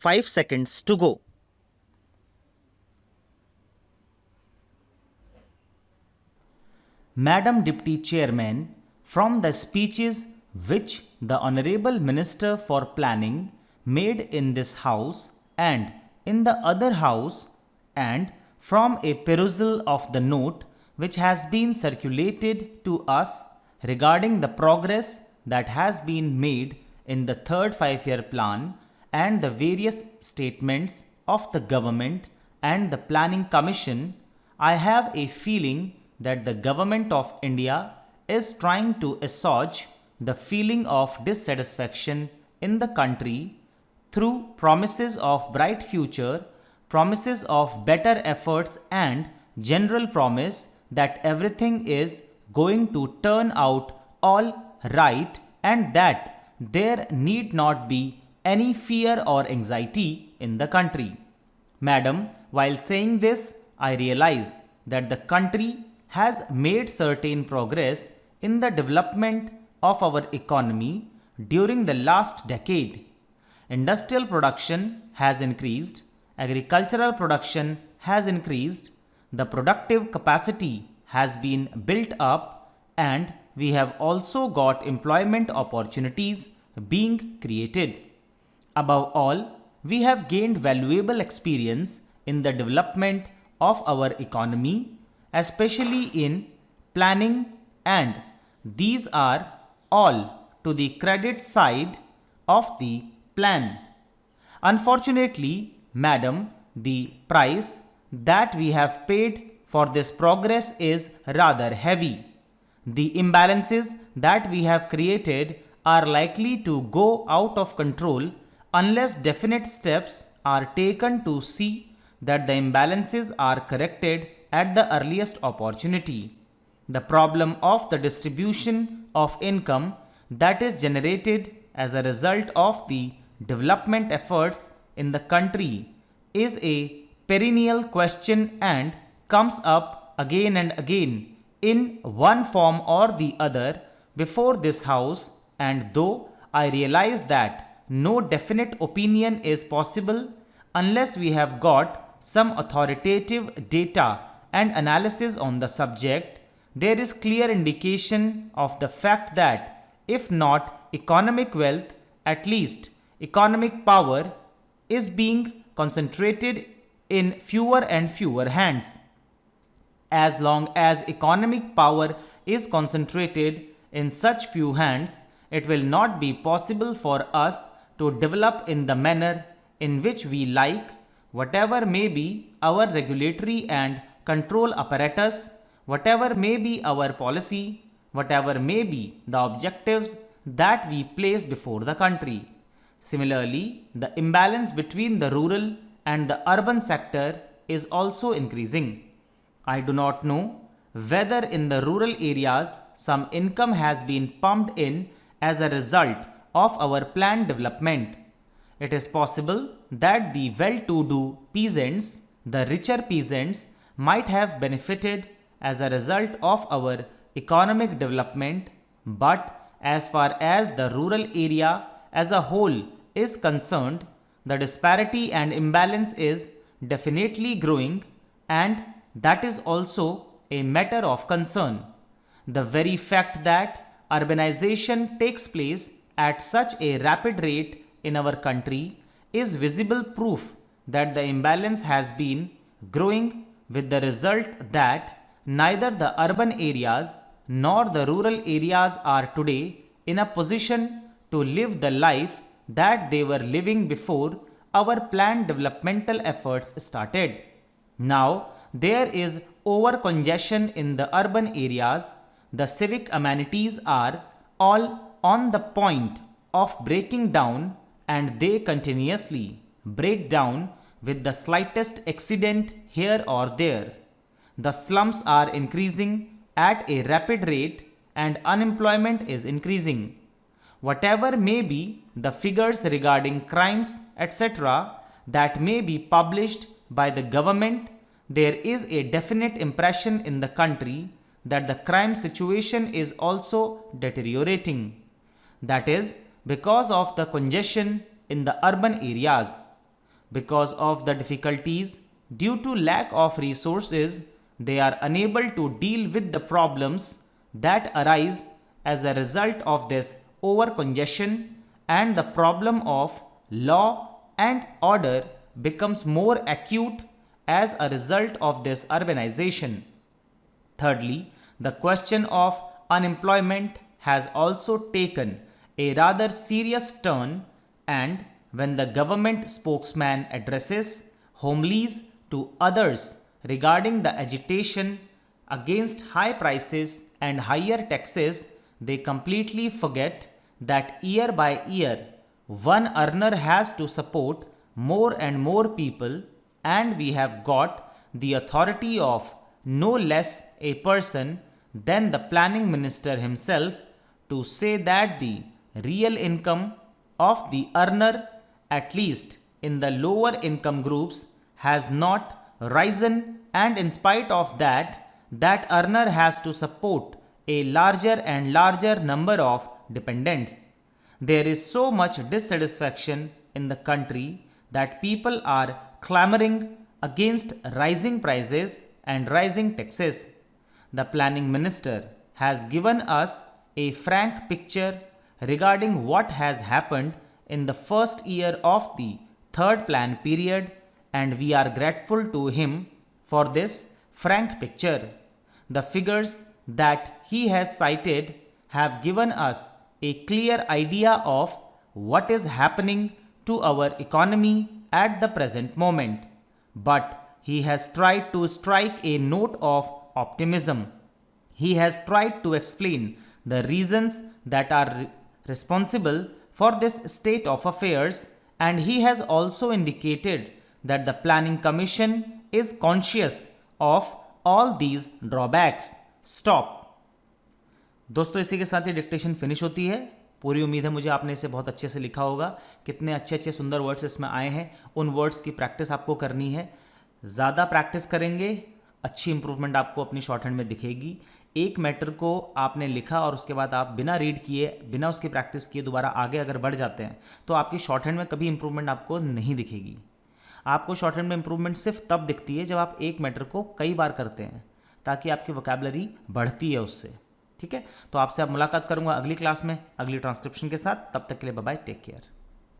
5 seconds to go. Madam Deputy Chairman, from the speeches which the Honorable Minister for Planning made in this House and in the other House, and from a perusal of the note which has been circulated to us regarding the progress that has been made in the third five-year plan and the various statements of the government and the Planning Commission, I have a feeling that the government of India is trying to assuage the feeling of dissatisfaction in the country through promises of bright future, promises of better efforts and general promise that everything is going to turn out all right and that there need not be any fear or anxiety in the country. Madam, while saying this, I realize that the country has made certain progress in the development of our economy during the last decade. Industrial production has increased, agricultural production has increased, the productive capacity has been built up, and we have also got employment opportunities being created. Above all, we have gained valuable experience in the development of our economy, especially in planning, and these are all to the credit side of the plan. Unfortunately, Madam, the price that we have paid for this progress is rather heavy. The imbalances that we have created are likely to go out of control unless definite steps are taken to see that the imbalances are corrected at the earliest opportunity. The problem of the distribution of income that is generated as a result of the development efforts in the country is a perennial question and comes up again and again in one form or the other before this House, and though I realize that no definite opinion is possible unless we have got some authoritative data and analysis on the subject, there is clear indication of the fact that if not economic wealth, at least economic power is being concentrated in fewer and fewer hands. As long as economic power is concentrated in such few hands, it will not be possible for us to develop in the manner in which we like, whatever may be our regulatory and control apparatus, whatever may be our policy, whatever may be the objectives that we place before the country. Similarly, the imbalance between the rural and the urban sector is also increasing. I do not know whether in the rural areas some income has been pumped in as a result of our planned development. It is possible that the well-to-do peasants, the richer peasants, might have benefited as a result of our economic development, but as far as the rural area as a whole is concerned, the disparity and imbalance is definitely growing, and that is also a matter of concern. The very fact that urbanization takes place at such a rapid rate in our country is visible proof that the imbalance has been growing, with the result that neither the urban areas nor the rural areas are today in a position to live the life that they were living before our planned developmental efforts started. Now, there is over congestion in the urban areas. The civic amenities are all on the point of breaking down, and they continuously break down with the slightest accident here or there. The slums are increasing at a rapid rate and unemployment is increasing. Whatever may be the figures regarding crimes, etc., that may be published by the government, there is a definite impression in the country that the crime situation is also deteriorating. That is because of the congestion in the urban areas. Because of the difficulties due to lack of resources, they are unable to deal with the problems that arise as a result of this overcongestion, and the problem of law and order becomes more acute as a result of this urbanization. Thirdly, the question of unemployment has also taken a rather serious turn, and when the government spokesman addresses homilies to others regarding the agitation against high prices and higher taxes, they completely forget that year by year one earner has to support more and more people, and we have got the authority of no less a person than the planning minister himself to say that the real income of the earner, at least in the lower income groups, has not risen, and in spite of that, that earner has to support a larger and larger number of dependents. There is so much dissatisfaction in the country that people are clamoring against rising prices and rising taxes. The planning minister has given us a frank picture regarding what has happened in the first year of the third plan period, and we are grateful to him for this frank picture. The figures that he has cited have given us a clear idea of what is happening to our economy at the present moment. But he has tried to strike a note of optimism. He has tried to explain the reasons that are responsible for this state of affairs, and he has also indicated that the Planning Commission is conscious of all these drawbacks. Stop. दोस्तों इसी के साथ ही dictation finish होती है। पूरी उम्मीद है मुझे आपने इसे बहुत अच्छे से लिखा होगा। कितने अच्छे अच्छे सुंदर वर्ड्स इसमें आए हैं, उन वर्ड्स की प्रैक्टिस आपको करनी है। ज़्यादा प्रैक्टिस करेंगे, अच्छी इंप्रूवमेंट आपको अपनी शॉर्ट हैंड में दिखेगी। एक मैटर को आपने लिखा और उसके बाद आप बिना रीड किए, बिना उसकी प्रैक्टिस किए दोबारा आगे अगर बढ़ जाते हैं तो आपकी शॉर्ट हैंड में कभी इंप्रूवमेंट आपको नहीं दिखेगी। आपको शॉर्ट हैंड में इंप्रूवमेंट सिर्फ तब दिखती है जब आप एक मैटर को कई बार करते हैं, ताकि आपकी वोकैबुलरी बढ़ती है उससे। ठीक है, तो आपसे अब मुलाकात करूंगा अगली क्लास में अगली ट्रांसक्रिप्शन के साथ। तब तक के लिए बाय बाय, टेक केयर।